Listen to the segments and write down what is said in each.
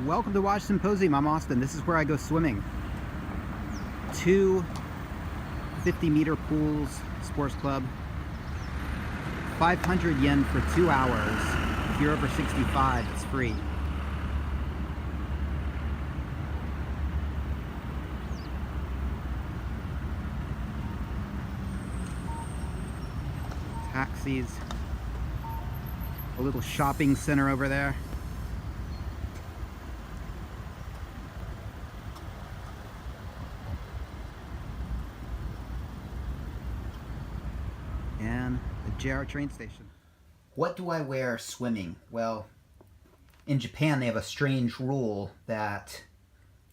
Welcome to Watch Symposium. I'm Austin. This is where I go swimming. 2 50-meter pools, sports club. 500 yen for 2 hours. If you're over 65, it's free. Taxis. A little shopping center over there. And the JR train station. What do I wear swimming? Well, in Japan they have a strange rule that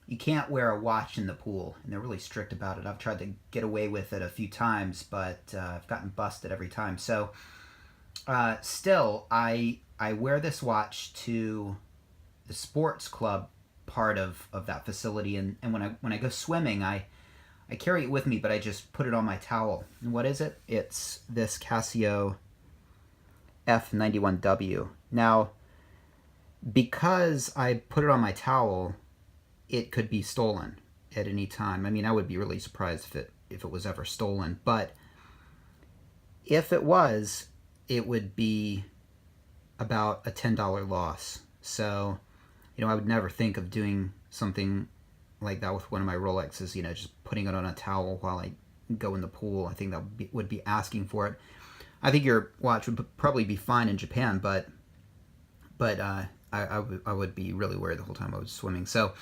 you can't wear a watch in the pool, and they're really strict about it. I've tried to get away with it a few times, but I've gotten busted every time. So still, I wear this watch to the sports club part of that facility, and when I go swimming, I carry it with me, but I just put it on my towel. And what is it? It's this Casio F-91W. Now, because I put it on my towel, it could be stolen at any time. I mean, I would be really surprised if it was ever stolen. But if it was, it would be about a $10 loss. So, I would never think of doing something like that with one of my Rolexes, just putting it on a towel while I go in the pool. I think that would be asking for it. I think your watch would probably be fine in Japan, but I would be really worried the whole time I was swimming. So,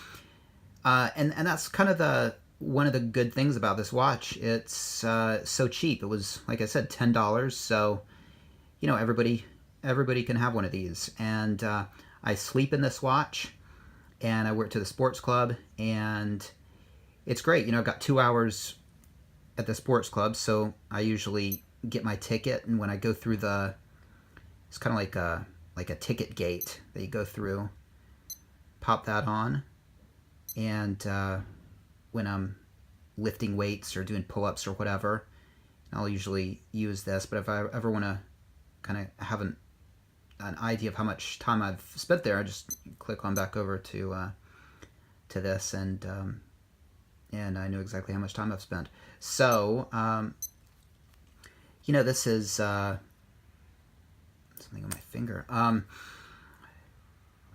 and that's kind of one of the good things about this watch. It's so cheap. It was, like I said, $10. So, everybody can have one of these. And I sleep in this watch. And I work to the sports club, and it's great. I've got 2 hours at the sports club, so I usually get my ticket, and when I go through it's kind of like a ticket gate that you go through, pop that on, and when I'm lifting weights or doing pull-ups or whatever, I'll usually use this. But if I ever want to kind of have an idea of how much time I've spent there, I just click on back over to this, and I know exactly how much time I've spent. So, this is something on my finger. All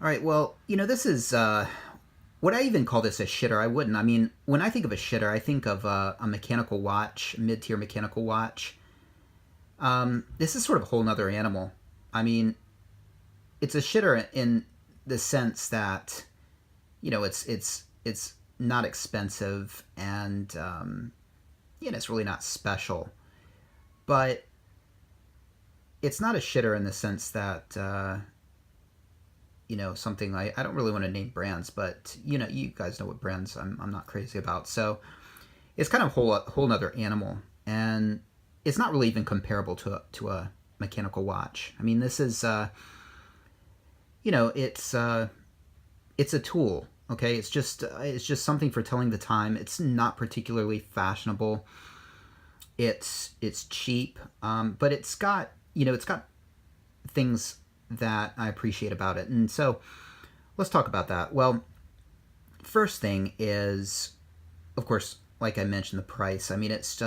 right, well, this is would I even call this a shitter? I wouldn't. I mean, when I think of a shitter, I think of a mechanical watch, mid-tier mechanical watch. This is sort of a whole nother animal. I mean, it's a shitter in the sense that, it's not expensive, and it's really not special. But it's not a shitter in the sense that something I don't really want to name brands, but you guys know what brands I'm not crazy about. So it's kind of a whole nother animal, and it's not really even comparable to a mechanical watch. I mean, this is it's a tool, okay? It's just something for telling the time. It's not particularly fashionable. It's cheap, but it's got things that I appreciate about it. And so let's talk about that. Well, first thing is, of course, like I mentioned, the price. I mean, it's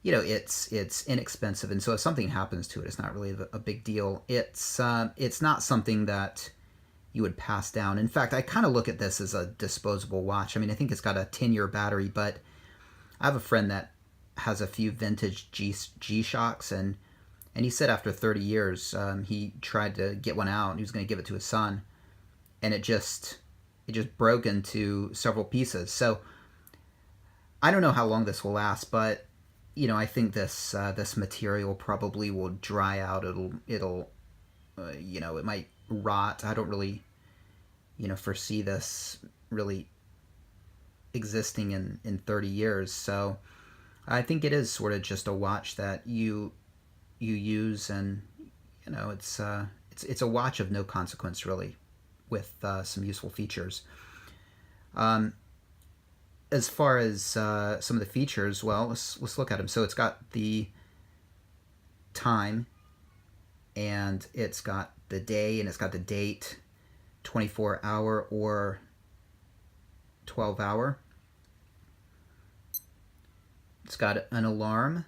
it's inexpensive, and so if something happens to it, it's not really a big deal. It's not something that you would pass down. In fact, I kind of look at this as a disposable watch. I mean, I think it's got a 10-year battery, but I have a friend that has a few vintage G-Shocks, and he said after 30 years, he tried to get one out, and he was going to give it to his son, and it just broke into several pieces. So I don't know how long this will last, but I think this material probably will dry out. It'll it might rot. I don't really foresee this really existing in 30 years. So I think it is sort of just a watch that you use, and it's a watch of no consequence, really, with some useful features. As far as some of the features, well, let's look at them. So it's got the time, and it's got the day, and it's got the date, 24-hour or 12-hour. It's got an alarm,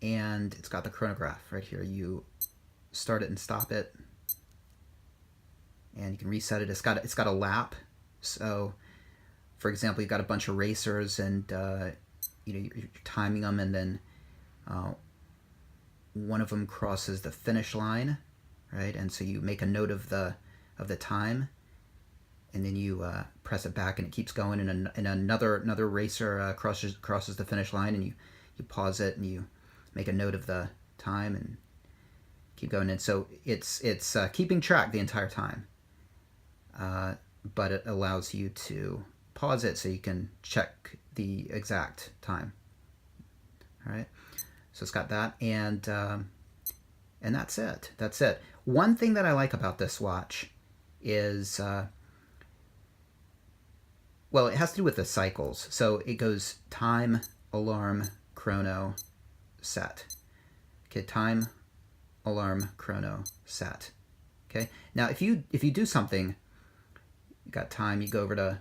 and it's got the chronograph right here. You start it and stop it, and you can reset it. It's got a lap. So, for example, you've got a bunch of racers, and you're timing them, and then one of them crosses the finish line, right? And so you make a note of the time, and then you press it back, and it keeps going. And another racer crosses the finish line, and you pause it, and you make a note of the time, and keep going. And so it's keeping track the entire time, but it allows you to pause it so you can check the exact time. All right, so it's got that, and that's it. That's it. One thing that I like about this watch is, well, it has to do with the cycles. So it goes time, alarm, chrono, set. Okay, time, alarm, chrono, set. Okay. Now, if you do something, you got time, you go over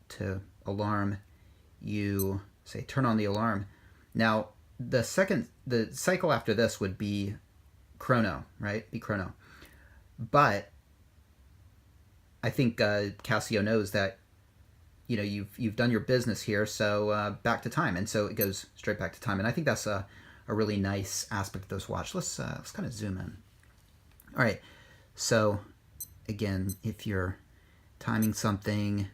to alarm, you say turn on the alarm. Now, the cycle after this would be chrono, right? Be chrono. But I think Casio knows that, you know, you've done your business here, so back to time, and so it goes straight back to time. And I think that's a really nice aspect of this watch. Let's kind of zoom in. All right, so again, if you're timing something,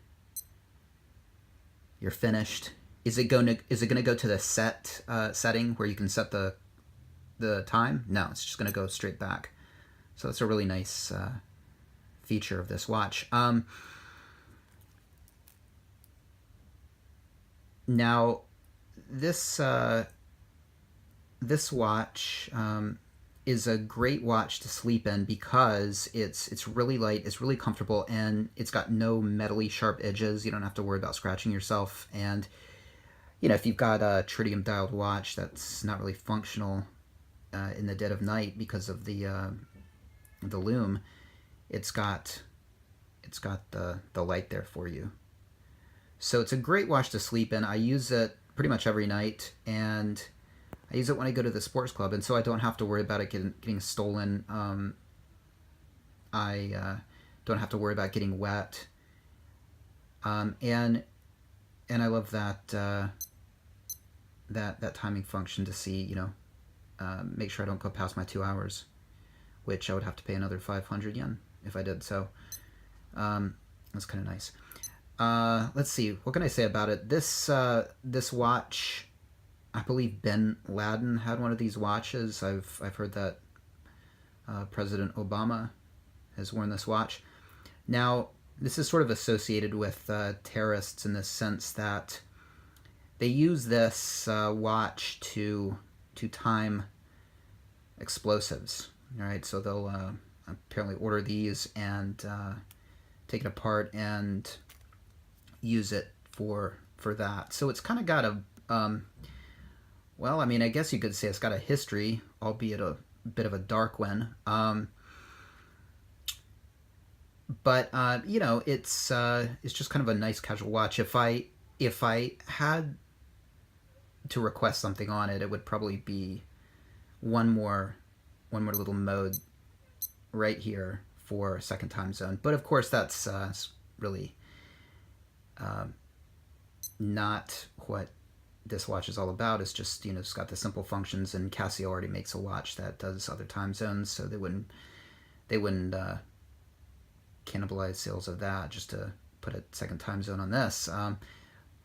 you're finished. Is it going to go to the set setting where you can set the time? No, it's just going to go straight back. So that's a really nice feature of this watch. Now, this watch is a great watch to sleep in because it's really light, it's really comfortable, and it's got no metally sharp edges. You don't have to worry about scratching yourself. And you know, if you've got a tritium dialed watch that's not really functional in the dead of night because of the lume, it's got the light there for you. So it's a great watch to sleep in. I use it pretty much every night, and I use it when I go to the sports club, and so I don't have to worry about it getting stolen. I don't have to worry about getting wet, and I love that that timing function to see, you know, make sure I don't go past my 2 hours, which I would have to pay another 500 yen if I did. So that's kind of nice. Let's see, what can I say about it? This watch, I believe Bin Laden had one of these watches. I've heard that President Obama has worn this watch. Now, this is sort of associated with terrorists in the sense that they use this watch to time explosives. All right, so they'll apparently order these and take it apart and use it for that. So it's kind of got a well, I mean, I guess you could say it's got a history, albeit a bit of a dark one. But you know, it's just kind of a nice casual watch. If I had to request something on it, it would probably be one more little mode right here for second time zone. But of course, that's really not what this watch is all about. It's just, you know, it's got the simple functions, and Casio already makes a watch that does other time zones, so they wouldn't cannibalize sales of that just to put a second time zone on this.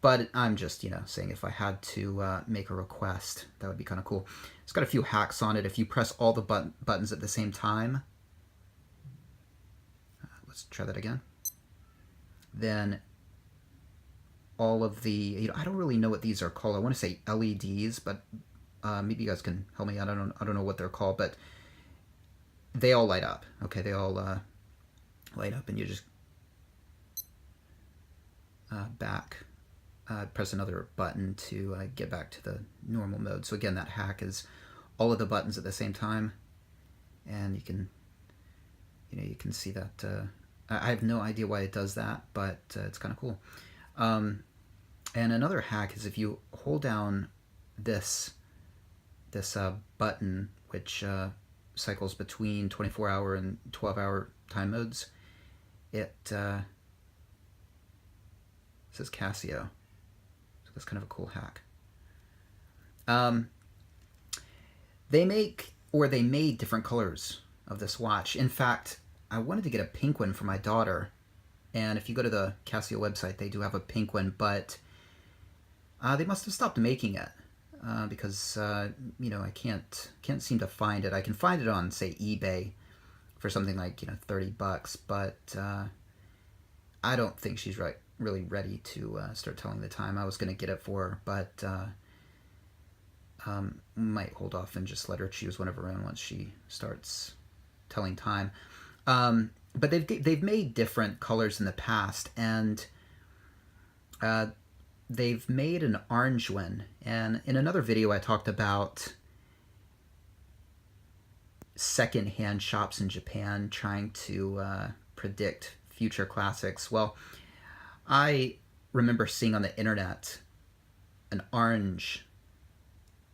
But I'm just, you know, saying if I had to make a request, that would be kind of cool. It's got a few hacks on it. If you press all the buttons at the same time, let's try that again, then all of the, you know, I don't really know what these are called. I want to say LEDs, but maybe you guys can help me out. I don't know what they're called, but they all light up. Okay, they all light up, and you just press another button to get back to the normal mode. So again, that hack is all of the buttons at the same time, and you can see that I have no idea why it does that, but it's kind of cool. Um, and another hack is if you hold down this button, which cycles between 24-hour and 12-hour time modes, it says Casio. So that's kind of a cool hack. They made different colors of this watch. In fact, I wanted to get a pink one for my daughter, and if you go to the Casio website, they do have a pink one, but they must have stopped making it because I can't seem to find it. I can find it on, say, eBay for something like $30, but I don't think she's really ready to start telling the time. I was going to get it for her, but might hold off and just let her choose one of her own once she starts telling time. But they've made different colors in the past, and they've made an orange one. And in another video, I talked about second-hand shops in Japan trying to predict future classics. Well, I remember seeing on the internet an orange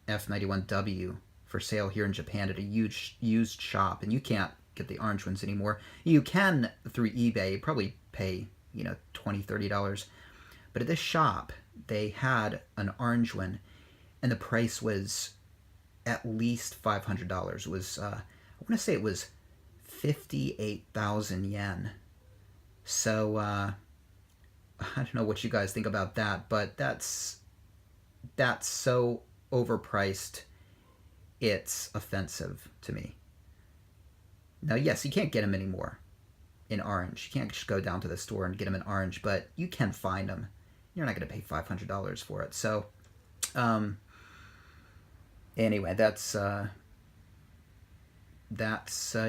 F-91W for sale here in Japan at a huge used shop, and you can't get the orange ones anymore. You can through eBay. You probably pay $20-$30, but at this shop they had an orange one, and the price was at least $500. It was I want to say it was 58,000 yen. So I don't know what you guys think about that, but that's so overpriced, it's offensive to me. Now, yes, you can't get them anymore in orange. You can't just go down to the store and get them in orange, but you can find them. You're not going to pay $500 for it. So, anyway, that's a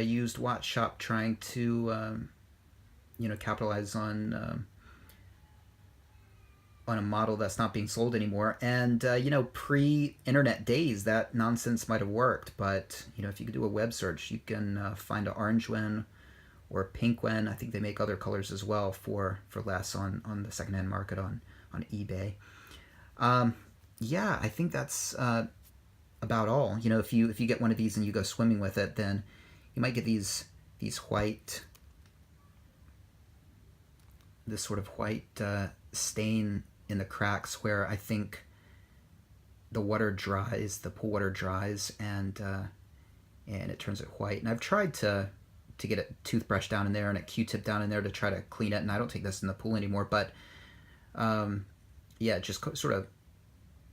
used watch shop trying to capitalize on a model that's not being sold anymore. And pre-internet days, that nonsense might have worked, but if you could do a web search, you can find an orange one or a pink one. I think they make other colors as well for less on the secondhand market on eBay. Yeah, I think that's about all. If you get one of these and you go swimming with it, then you might get these white, this sort of white stain in the cracks where I think the water dries, the pool water dries, and it turns it white. And I've tried to get a toothbrush down in there and a Q-tip down in there to try to clean it, and I don't take this in the pool anymore, but yeah, it just sort of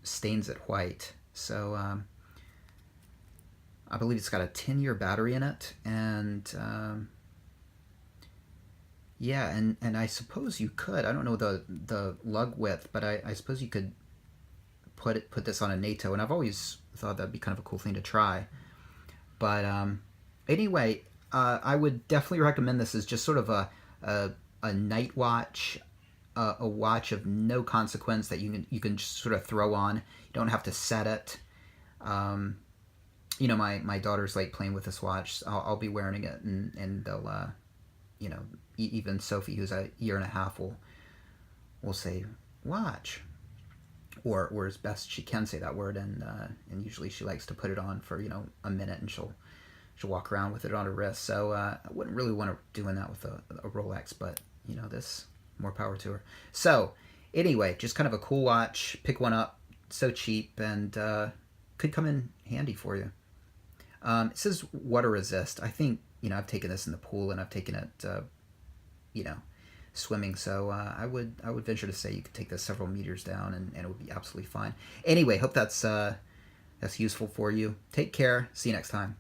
stains it white. So I believe it's got a 10-year battery in it, and yeah, and I suppose you could. I don't know the lug width, but I suppose you could put this on a NATO, and I've always thought that'd be kind of a cool thing to try. But anyway, I would definitely recommend this as just sort of a night watch, a watch of no consequence that you can just sort of throw on. You don't have to set it. My daughter's late playing with this watch. I'll be wearing it, and they'll even Sophie, who's a year and a half, will say watch, or as best she can say that word, and usually she likes to put it on for a minute, and she'll walk around with it on her wrist. So I wouldn't really want to doing that with a Rolex, but this, more power to her. So anyway, just kind of a cool watch. Pick one up, so cheap, and could come in handy for you. It says water resist. I think I've taken this in the pool, and I've taken it swimming, so I would venture to say you could take this several meters down, and it would be absolutely fine. Anyway, hope that's useful for you. Take care. See you next time.